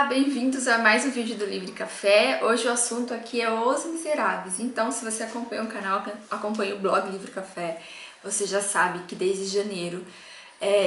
bem-vindos a mais um vídeo do Livre Café. Hoje o assunto aqui é Os Miseráveis. Então, se você acompanha o canal, acompanha o blog Livre Café, você já sabe que desde janeiro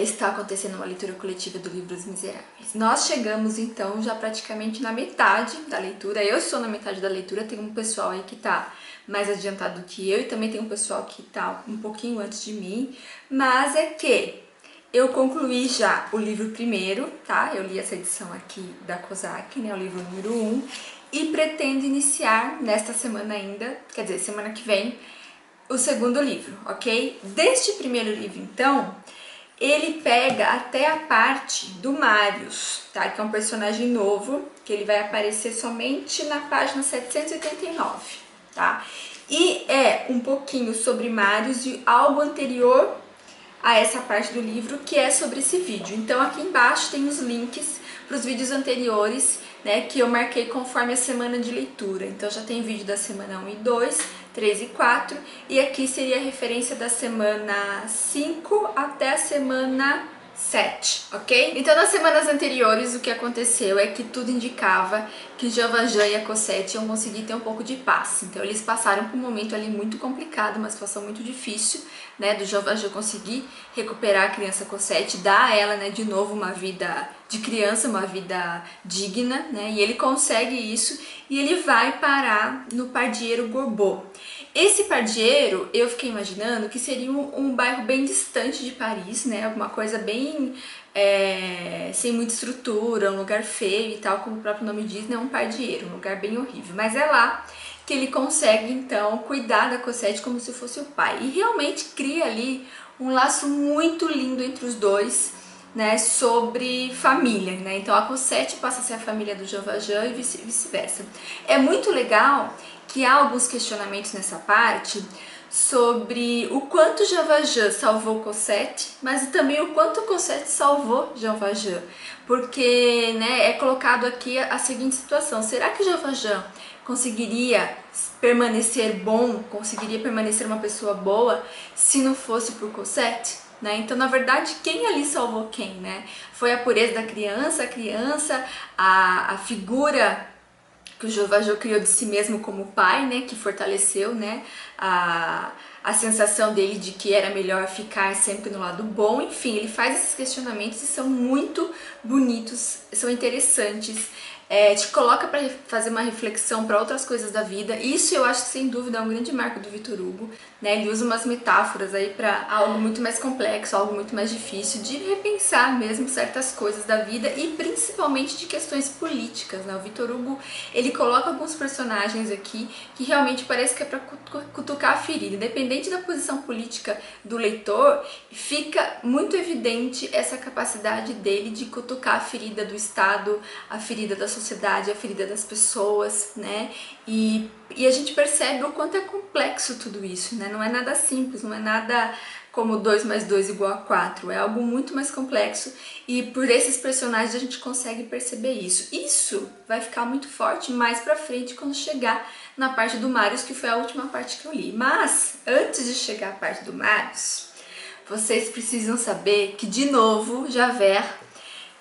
está acontecendo uma leitura coletiva do livro Os Miseráveis. Nós chegamos então já praticamente na metade da leitura. Eu estou na metade da leitura, tem um pessoal aí que está mais adiantado que eu e também tem um pessoal que está um pouquinho antes de mim, mas é que eu concluí já o livro primeiro, tá? Eu li essa edição aqui da Kozak, né? O livro número 1, e pretendo iniciar nesta semana ainda, quer dizer, semana que vem, o segundo livro, ok? Deste primeiro livro, então, ele pega até a parte do Marius, tá? Que é um personagem novo, que ele vai aparecer somente na página 789, tá? E é um pouquinho sobre Marius e algo anterior a essa parte do livro, que é sobre esse vídeo. Então aqui embaixo tem os links para os vídeos anteriores, né, que eu marquei conforme a semana de leitura. Então já tem vídeo da semana 1 e 2, 3 e 4, e aqui seria a referência da semana 5 até a semana 7, ok? Então nas semanas anteriores o que aconteceu é que tudo indicava que Jean Valjean e a Cosette iam conseguir ter um pouco de paz. Então eles passaram por um momento ali muito complicado, uma situação muito difícil, né, do Jean Valjean conseguir recuperar a criança Cosette, dar a ela, né, de novo uma vida de criança, uma vida digna, né, e ele consegue isso e ele vai parar no Pardieiro Gorbeau. Esse Pardieiro, eu fiquei imaginando que seria um bairro bem distante de Paris, né, alguma coisa bem sem muita estrutura, um lugar feio e tal, como o próprio nome diz, né, um pardieiro, um lugar bem horrível, mas é lá que ele consegue então cuidar da Cosette como se fosse o pai, e realmente cria ali um laço muito lindo entre os dois, né, sobre família, né? Então a Cosette passa a ser a família do Jean Valjean e vice-versa. É muito legal que há alguns questionamentos nessa parte sobre o quanto Jean Valjean salvou Cosette, mas também o quanto Cosette salvou Jean Valjean, porque, né, é colocado aqui a seguinte situação: será que Jean Valjean conseguiria permanecer bom, conseguiria permanecer uma pessoa boa se não fosse por Cosette? Né? Então, na verdade, quem ali salvou quem, né? Foi a pureza da criança, a figura que o Jean Valjean criou de si mesmo como pai, né? Que fortaleceu, né, a sensação dele de que era melhor ficar sempre no lado bom. Enfim, ele faz esses questionamentos e são muito bonitos, são interessantes. Te coloca para fazer uma reflexão para outras coisas da vida. Isso eu acho que sem dúvida é um grande marco do Victor Hugo, né? Ele usa umas metáforas aí para algo muito mais complexo, algo muito mais difícil, de repensar mesmo certas coisas da vida e principalmente de questões políticas, né? O Victor Hugo, ele coloca alguns personagens aqui que realmente parece que é para cutucar a ferida. Independente da posição política do leitor, fica muito evidente essa capacidade dele de cutucar a ferida do Estado, a ferida da sociedade, a ferida das pessoas, né? E a gente percebe o quanto é complexo tudo isso, né? Não é nada simples, não é nada como 2 mais 2 igual a 4, é algo muito mais complexo, e por esses personagens a gente consegue perceber isso. Isso vai ficar muito forte mais pra frente quando chegar na parte do Marius, que foi a última parte que eu li. Mas, antes de chegar à parte do Marius, vocês precisam saber que, de novo, Javert,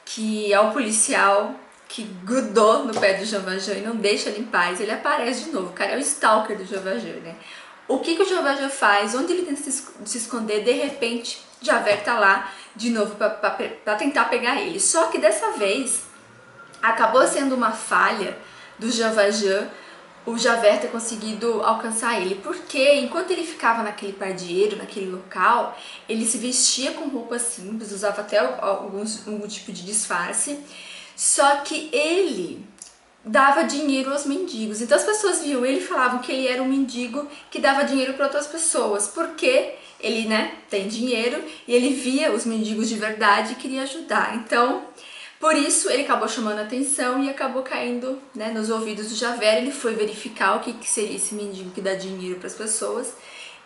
que é o policial que grudou no pé do Jean Valjean e não deixa ele em paz, ele aparece de novo. O cara é o stalker do Jean Valjean, né? O que o Jean Valjean faz? Onde ele tenta se esconder? De repente, Javert tá lá de novo pra tentar pegar ele. Só que dessa vez, acabou sendo uma falha do Jean Valjean o Javert ter conseguido alcançar ele, porque enquanto ele ficava naquele pardieiro, naquele local, ele se vestia com roupas simples, usava até algum tipo de disfarce, só que ele dava dinheiro aos mendigos. Então as pessoas viam ele e falavam que ele era um mendigo que dava dinheiro para outras pessoas, porque ele, né, tem dinheiro e ele via os mendigos de verdade e queria ajudar. Então, por isso ele acabou chamando a atenção e acabou caindo, né, nos ouvidos do Javert. Ele foi verificar o que seria esse mendigo que dá dinheiro para as pessoas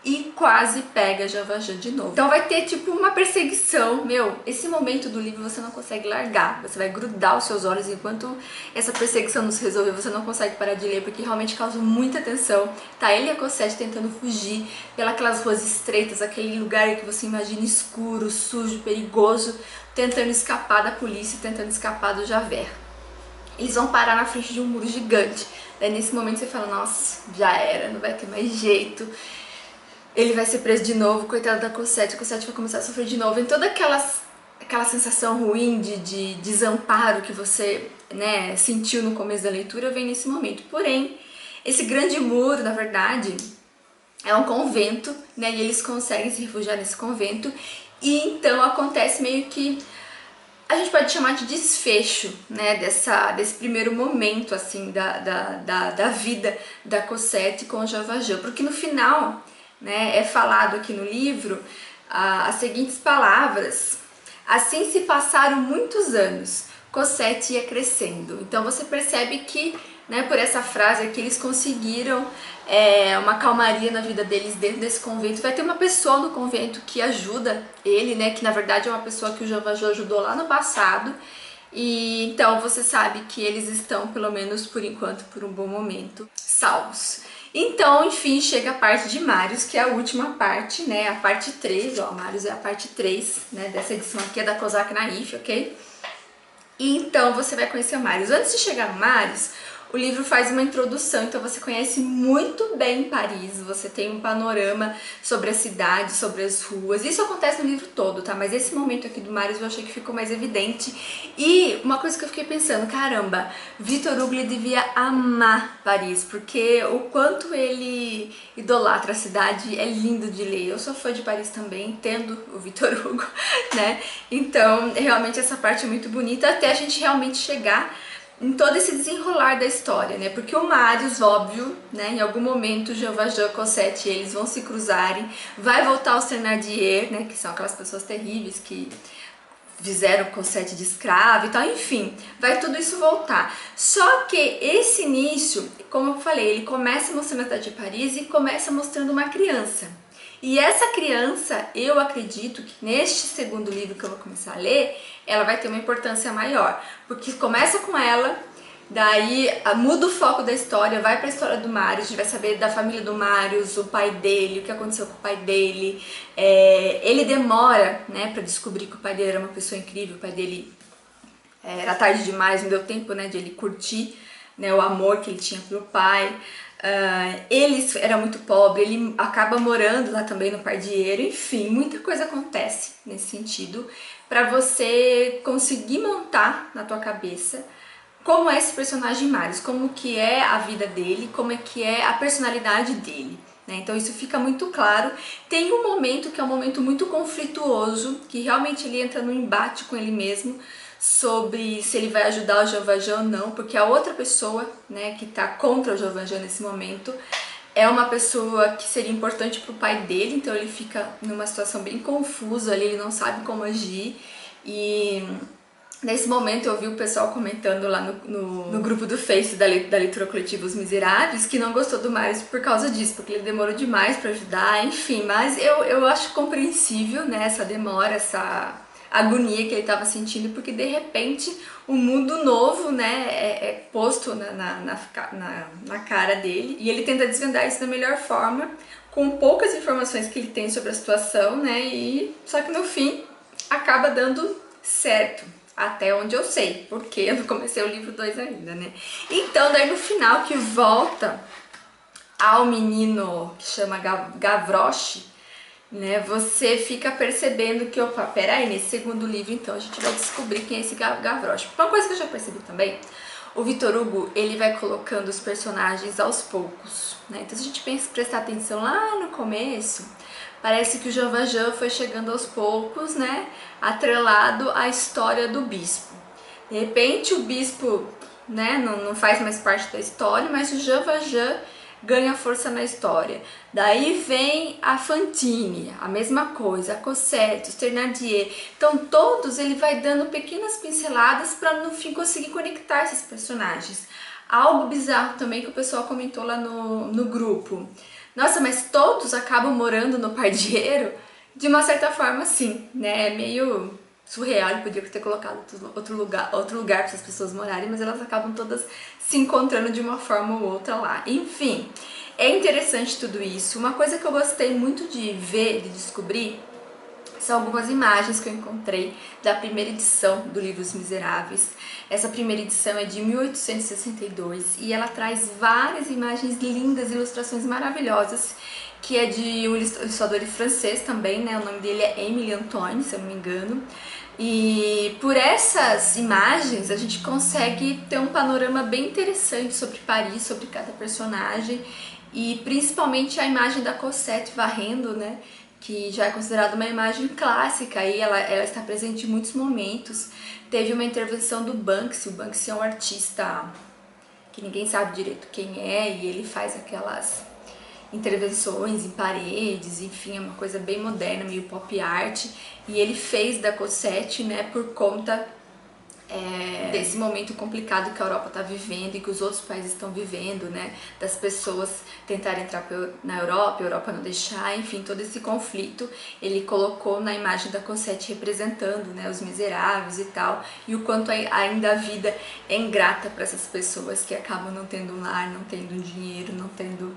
e quase pega Jean Valjean de novo. Então vai ter tipo uma perseguição. Meu, esse momento do livro você não consegue largar, você vai grudar os seus olhos enquanto essa perseguição não se resolver, você não consegue parar de ler, porque realmente causa muita tensão. Tá ele e a Cosette tentando fugir pelas ruas estreitas, aquele lugar que você imagina escuro, sujo, perigoso, tentando escapar da polícia, tentando escapar do Javert. eles vão parar na frente de um muro gigante. Daí nesse momento você fala, nossa, já era, não vai ter mais jeito. Ele vai ser preso de novo, coitado da Cosette, a Cosette vai começar a sofrer de novo. Em toda aquela sensação ruim de desamparo que você, né, sentiu no começo da leitura, vem nesse momento. Porém, esse grande muro, na verdade, é um convento, né, e eles conseguem se refugiar nesse convento. E então acontece meio que a gente pode chamar de desfecho, né, desse primeiro momento, assim, da vida da Cosette com o Jean Valjean, porque no final, né, é falado aqui no livro as seguintes palavras: assim se passaram muitos anos, Cosette ia crescendo. Então você percebe que, né, por essa frase aqui, eles conseguiram uma calmaria na vida deles dentro desse convento. Vai ter uma pessoa no convento que ajuda ele, né, que na verdade é uma pessoa que o Jean Valjean ajudou lá no passado. E então você sabe que eles estão, pelo menos por enquanto, por um bom momento, salvos. Então, enfim, chega a parte de Marius, que é a última parte, né, a parte 3, ó, Marius é a parte 3, né, dessa edição aqui, é da Cosaque Naif, ok? E então você vai conhecer o Marius. Antes de chegar no Marius, o livro faz uma introdução, então você conhece muito bem Paris, você tem um panorama sobre a cidade, sobre as ruas. Isso acontece no livro todo, tá? Mas esse momento aqui do Marius eu achei que ficou mais evidente. E uma coisa que eu fiquei pensando, caramba, Victor Hugo ele devia amar Paris, porque o quanto ele idolatra a cidade é lindo de ler. Eu sou fã de Paris também, entendo o Victor Hugo, né? Então, realmente essa parte é muito bonita, até a gente realmente chegar em todo esse desenrolar da história, né? Porque o Marius, óbvio, né? Em algum momento, Jean Valjean, Cosette e eles vão se cruzarem, vai voltar os Thénardier, né? Que são aquelas pessoas terríveis que fizeram Cosette de escrava e tal, enfim, vai tudo isso voltar. Só que esse início, como eu falei, ele começa mostrando a cidade de Paris e começa mostrando uma criança. E essa criança, eu acredito que neste segundo livro que eu vou começar a ler, ela vai ter uma importância maior, porque começa com ela, daí muda o foco da história, vai para a história do Marius, a gente vai saber da família do Marius, o pai dele, o que aconteceu com o pai dele. Ele demora, né, para descobrir que o pai dele era uma pessoa incrível, o pai dele era tarde demais, não deu tempo, né, de ele curtir, né, o amor que ele tinha pelo pai. Ele era muito pobre, ele acaba morando lá também no Pardieiro, enfim, muita coisa acontece nesse sentido para você conseguir montar na tua cabeça como é esse personagem Marius, como que é a vida dele, como é que é a personalidade dele, né? Então isso fica muito claro. Tem um momento que é um momento muito conflituoso, que realmente ele entra no embate com ele mesmo, sobre se ele vai ajudar o Jean Valjean ou não, porque a outra pessoa, né, que tá contra o Jean Valjean nesse momento é uma pessoa que seria importante pro pai dele, então ele fica numa situação bem confusa ali, ele não sabe como agir. E nesse momento eu vi o pessoal comentando lá no grupo do Face da leitura coletiva Os Miseráveis, que não gostou do Marius por causa disso, porque ele demorou demais pra ajudar, enfim, mas eu acho compreensível, né, essa demora, essa agonia que ele estava sentindo, porque de repente um mundo novo, né, é posto na cara dele, e ele tenta desvendar isso da melhor forma, com poucas informações que ele tem sobre a situação, né, e só que no fim acaba dando certo, até onde eu sei, porque eu não comecei o livro 2 ainda, né. Então daí no final que volta ao menino que chama Gavroche, né, você fica percebendo que, opa, peraí, nesse segundo livro então a gente vai descobrir quem é esse Gavroche. Uma coisa que eu já percebi também, o Victor Hugo, ele vai colocando os personagens aos poucos, né, então se a gente prestar atenção lá no começo, parece que o Jean Valjean foi chegando aos poucos, né, atrelado à história do bispo. De repente o bispo, né, não faz mais parte da história, mas o Jean Valjean ganha força na história. Daí vem a Fantine, a mesma coisa, a Cosette, os Thénardier. Então todos ele vai dando pequenas pinceladas para no fim conseguir conectar esses personagens. Algo bizarro também que o pessoal comentou lá no grupo. Nossa, mas todos acabam morando no Pardieiro? De uma certa forma sim, né? É meio surreal, ele podia ter colocado outro lugar para essas pessoas morarem, mas elas acabam todas se encontrando de uma forma ou outra lá. Enfim, é interessante tudo isso. Uma coisa que eu gostei muito de ver, de descobrir, São algumas imagens que eu encontrei da primeira edição do livro Os Miseráveis. Essa primeira edição é de 1862 e ela traz várias imagens lindas, ilustrações maravilhosas, que é de um ilustrador francês também, né? O nome dele é Émile Antoine, se eu não me engano. E por essas imagens a gente consegue ter um panorama bem interessante sobre Paris, sobre cada personagem, e principalmente a imagem da Cosette varrendo, né? Que já é considerada uma imagem clássica, e ela está presente em muitos momentos. Teve uma intervenção do Banksy. O Banksy é um artista que ninguém sabe direito quem é, e ele faz aquelas intervenções em paredes, enfim, é uma coisa bem moderna, meio pop art, e ele fez da Cosette, né, por conta desse momento complicado que a Europa está vivendo e que os outros países estão vivendo, né, das pessoas tentarem entrar na Europa, a Europa não deixar, enfim, todo esse conflito ele colocou na imagem da Cosette representando, né, os miseráveis e tal, e o quanto ainda a vida é ingrata para essas pessoas que acabam não tendo um lar, não tendo um dinheiro, não tendo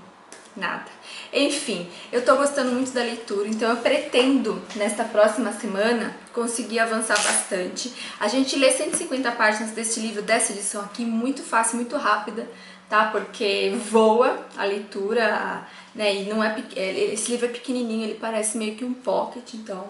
nada. Enfim, eu tô gostando muito da leitura, então eu pretendo, nesta próxima semana, conseguir avançar bastante. A gente lê 150 páginas desse livro, dessa edição aqui, muito fácil, muito rápida, tá? Porque voa a leitura, né? E não é, esse livro é pequenininho, ele parece meio que um pocket, então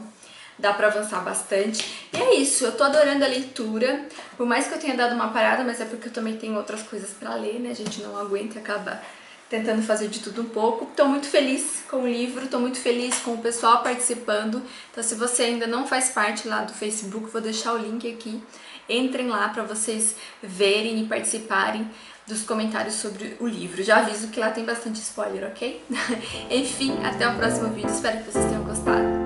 dá pra avançar bastante. E é isso, eu tô adorando a leitura, por mais que eu tenha dado uma parada, mas é porque eu também tenho outras coisas pra ler, né? A gente não aguenta e acaba tentando fazer de tudo um pouco. Estou muito feliz com o livro, estou muito feliz com o pessoal participando. Então, se você ainda não faz parte lá do Facebook, vou deixar o link aqui. Entrem lá para vocês verem e participarem dos comentários sobre o livro. Já aviso que lá tem bastante spoiler, ok? Enfim, até o próximo vídeo. Espero que vocês tenham gostado.